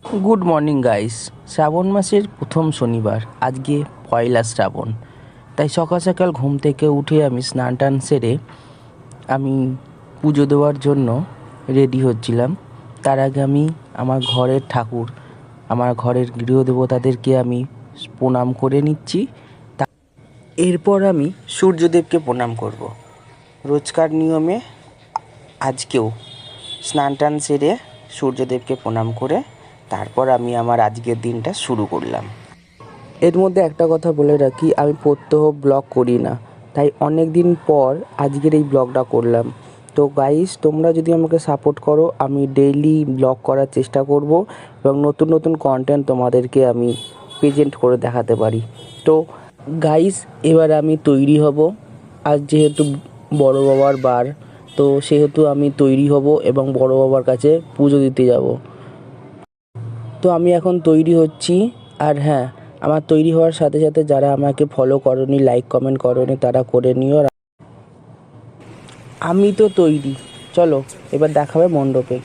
Good morning guys. শ্রাবণ মাসের প্রথম শনিবার, আজকে পয়লা শ্রাবণ। তাই সকাল সকাল ঘুম থেকে উঠে আমি স্নান টান সেরে আমি পুজো দেওয়ার জন্য রেডি হচ্ছিলাম। তার আগে আমি আমার ঘরের ঠাকুর, আমার ঘরের গৃহদেবতাদেরকে আমি প্রণাম করে নিচ্ছি। এরপর আমি সূর্যদেবকে প্রণাম করব। রোজকার নিয়মে আজকেও স্নান টান সেরে সূর্যদেবকে প্রণাম করে তারপর আমি আমার আজকের দিনটা শুরু করলাম। এর মধ্যে একটা কথা বলে রাখি, আমি প্রত্যহ ব্লগ করি না, তাই অনেক দিন পর আজকের এই ব্লগটা করলাম। তো গাইস, তোমরা যদি আমাকে সাপোর্ট করো, আমি ডেইলি ব্লগ করার চেষ্টা করব এবং নতুন নতুন কন্টেন্ট তোমাদেরকে আমি প্রেজেন্ট করে দেখাতে পারি। তো গাইস, এবার আমি তৈরি হব। আজ যেহেতু বড় বাবার বার, তো সেহেতু আমি তৈরি হব এবং বড় বাবার কাছে পুজো দিতে যাব। তো আমি এখন তৈরি হচ্ছি। আর হ্যাঁ, আমার তৈরি হওয়ার সাথে সাথে যারা আমাকে ফলো করোনি, লাইক কমেন্ট করোনি, তারা করে নিও। আমি তো তৈরি, চলো এবার দেখা হবে মণ্ডপে।